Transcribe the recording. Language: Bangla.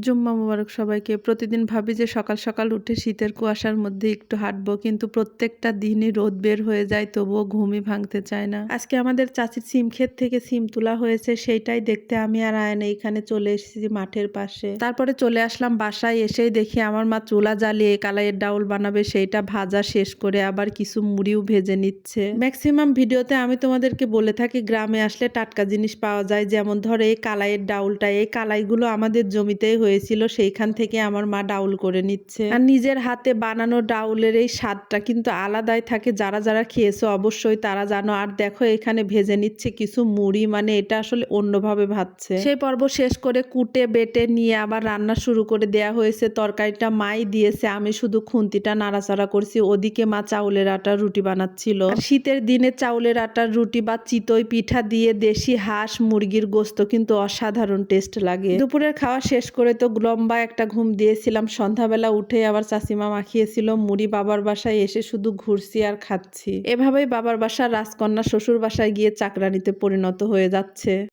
জুম্মা মুবারক সবাইকে। প্রতিদিন ভাবি যে সকাল সকাল উঠে শীতের কুয়াশার মধ্যে একটু হাঁটবো, কিন্তু প্রত্যেকটা দিনই রোদ বের হয়ে যায়, তবুও ঘুমই ভাঙতে চায় না। আজকে আমাদের চাচির সিম ক্ষেত থেকে সিম তোলা হয়েছে, সেইটাই দেখতে আমি আর আয়ন এইখানে চলে এসেছি মাঠের পাশে। তারপরে চলে আসলাম বাসায়, এসেই দেখি আমার মা চুলা জ্বালিয়ে কালাইয়ের ডাউল বানাবে, সেইটা ভাজা শেষ করে আবার কিছু মুড়িও ভেজে নিচ্ছে। ম্যাক্সিমাম ভিডিওতে আমি তোমাদেরকে বলে থাকি গ্রামে আসলে টাটকা জিনিস পাওয়া যায়, যেমন ধরো এই কালাইয়ের ডাউলটা, এই কালাইগুলো আমাদের জমিতেই হয়েছিল, সেইখান থেকে আমার মা ডাউল করে নিচ্ছে। আর নিজের হাতে বানানো ডাউলের এই স্বাদটা কিন্তু আলাদাই থাকে, যারা যারা খেয়েছো অবশ্যই তারা জানো। আর দেখো এখানে ভেজে নিচ্ছে কিছু মুড়ি, মানে এটা আসলে অন্যভাবে ভাজছে। সেই পর্ব শেষ করে কুটে বেটে নিয়ে আবার রান্না শুরু করে দেয়া হয়েছে। তরকারিটা মাই দিয়েছে, আমি শুধু খুন্তিটা নাড়াচাড়া করছি। ওদিকে মা চাউলের আটার রুটি বানাচ্ছিল। আর শীতের দিনে চাউলের আটার রুটি বা চিতই পিঠা দিয়ে দেশি হাঁস মুরগির গোস্ত কিন্তু অসাধারণ টেস্ট লাগে। দুপুরের খাওয়া শেষ করে তো লম্বা একটা ঘুম দিয়েছিলাম। সন্ধ্যাবেলা উঠে আবার চাচিমা মাখিয়েছিল মুড়ি। বাবার বাসায় এসে শুধু ঘুরছি আর খাচ্ছি। এভাবেই বাবার বাসার রাজকন্যা শ্বশুর বাসায় গিয়ে চাকরানিতে পরিণত হয়ে যাচ্ছে।